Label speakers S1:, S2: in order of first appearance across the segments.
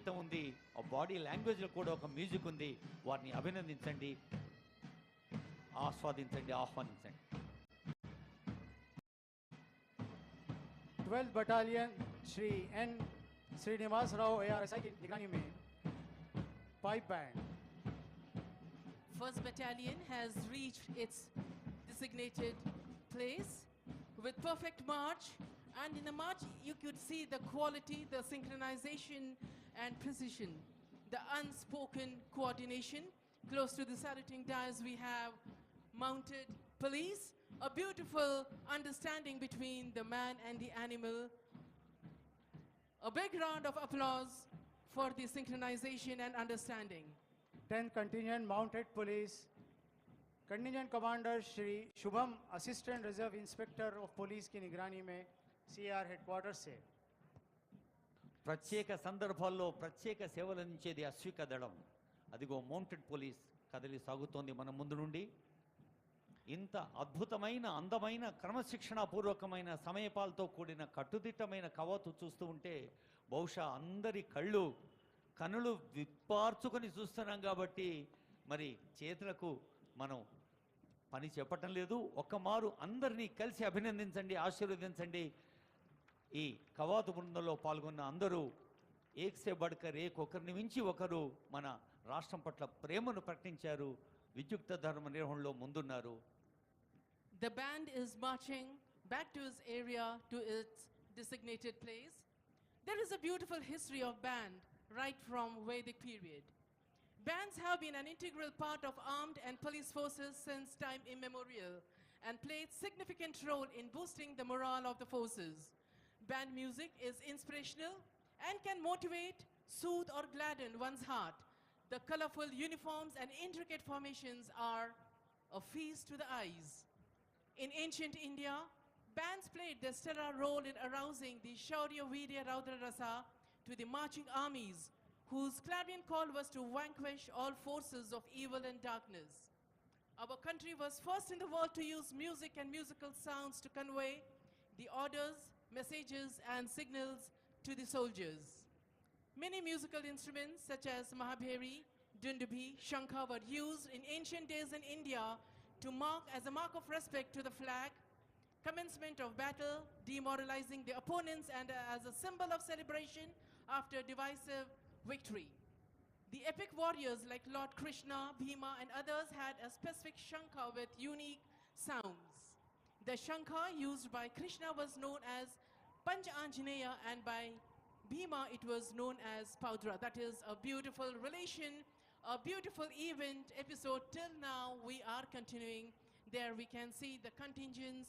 S1: సంగీతం ఉంది, ఆ బాడీ లాంగ్వేజ్లో కూడా ఒక మ్యూజిక్ ఉంది. వారిని అభినందించండి, ఆస్వాదించండి, ఆహ్వానించండి.
S2: 12th Battalion Shri N. Srinivas Rao ARSI की निगरानी में pipe band.
S3: 1st Battalion has reached its designated place with perfect march, and in the march you could see the quality, the synchronization and precision, the unspoken coordination. Close to the saluting dais we have mounted police, a beautiful understanding between the man and the animal. A big round of applause for the synchronization and understanding.
S2: 10th Contingent Mounted Police, Contingent Commander Shri Shubham, Assistant Reserve Inspector of Police की निगरानी में CR Headquarters से
S1: ప్రత్యేక సందర్భాల్లో ప్రత్యేక సేవలు అందించేది అశ్విక దళం. అదిగో మౌంటెడ్ పోలీస్ కదిలి సాగుతోంది మన ముందు నుండి. ఇంత అద్భుతమైన, అందమైన, క్రమశిక్షణాపూర్వకమైన, సమయపాలతో కూడిన కట్టుదిట్టమైన కవాతు చూస్తూ ఉంటే బహుశా అందరి కనులు విప్పార్చుకొని చూస్తున్నాం కాబట్టి మరి చేతులకు మనం పని చెప్పటం లేదు. ఒక్కమారు అందరినీ కలిసి అభినందించండి, ఆశీర్వదించండి. ఈ కవాతు బృందంలో పాల్గొన్న అందరూ ఏక్సే బడ్కర్ ఒకరిని మించి ఒకరు మన రాష్ట్రం పట్ల ప్రేమను ప్రకటించారు, విద్యుక్త ధర్మ నిర్వహణలో ముందున్నారు.
S3: The band is marching back to its area, to its designated place. There is a beautiful history of band right from Vedic period. Bands have been an integral part of armed and police forces since time immemorial and played significant role in boosting the morale of the forces. Band music is inspirational and can motivate, soothe or gladden one's heart. The colorful uniforms and intricate formations are a feast to the eyes. In ancient India, bands played their stellar role in arousing the Shaurya Virya Raudra Rasa to the marching armies, whose clarion call was to vanquish all forces of evil and darkness. Our country was first in the world to use music and musical sounds to convey the orders, messages and signals to the soldiers. Many musical instruments such as Mahabheri, Dundubi, Shankha were used in ancient days in India to mark as a mark of respect to the flag, commencement of battle, demoralizing the opponents and as a symbol of celebration after divisive victory. The epic warriors like Lord Krishna, Bhima and others had a specific shankha with unique sounds. The shankha used by Krishna was known as Panch Anjaneya and by Bhima it was known as Paudra. That is a beautiful relation, a beautiful event episode. Till now we are continuing. There we can see the contingents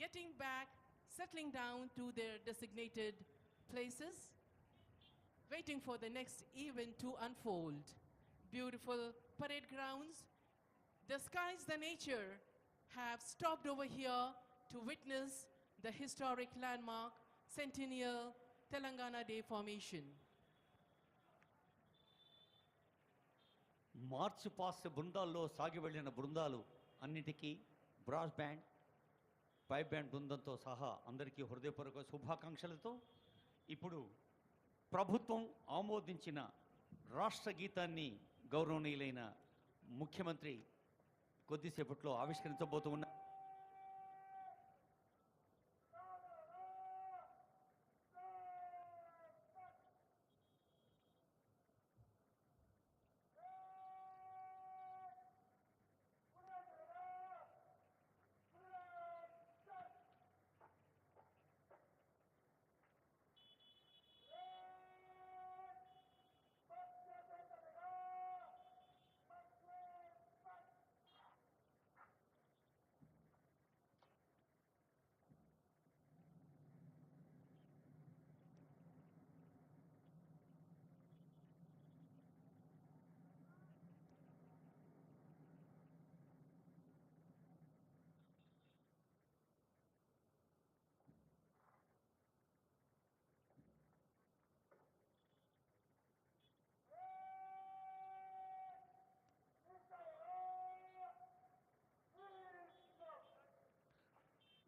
S3: getting back, settling down to their designated places, waiting for the next event to unfold. Beautiful parade grounds. The skies, the nature have stopped over here to witness the historic landmark Centennial Telangana Day formation.
S1: March past బృందాల్లో సాగి వెళ్ళిన బృందాలు అన్నిటికీ brass band, pipe band బృందంతో సహా అందరికీ హృదయపూర్వక శుభాకాంక్షలతో ఇప్పుడు ప్రభుత్వం ఆమోదించిన రాష్ట్ర గీతాన్ని గౌరవనీయులైన ముఖ్యమంత్రి కొద్దిసేపట్లో ఆవిష్కరించబోతూ ఉన్నారు.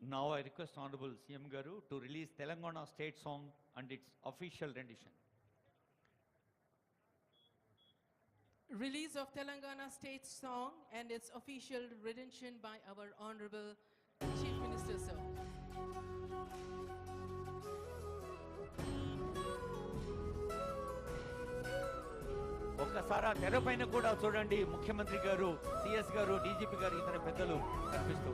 S1: Now I request Honorable CM Garu to release Telangana state song and its official rendition.
S3: release of Telangana state song and its official rendition by our Honorable Chief Minister, sir.
S1: ఒక్కసారి ఆ తెర పైన కూడా చూడండి, ముఖ్యమంత్రి గారు, సిఎస్ గారు, DGP గారు, ఇతర పెద్దలు కనిపిస్తూ.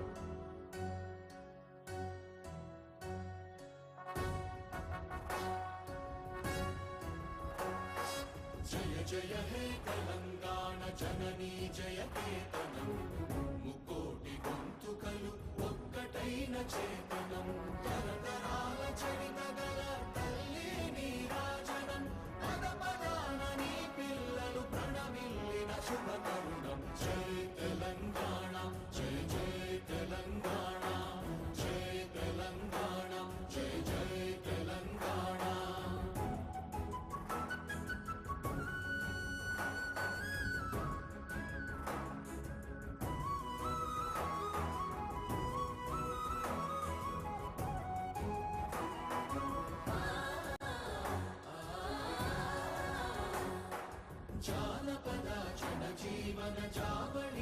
S4: జయ జయ హే తెలంగాణ జననీ జయ కేతనం, ముకోటి గొంతుకలు ఒక్కటైన చేతనం, తరతరాల చరిత గల తల్లి నీరాజనం, పద పదాన నీ పిల్లలు ప్రణమిల్లిన శుభ తరుణం. జయ తెలంగాణ, జయ జయ తెలంగాణ, జయ తెలంగాణ, జయ జయ తెలంగాణ. జానపద జనజీవన జావళి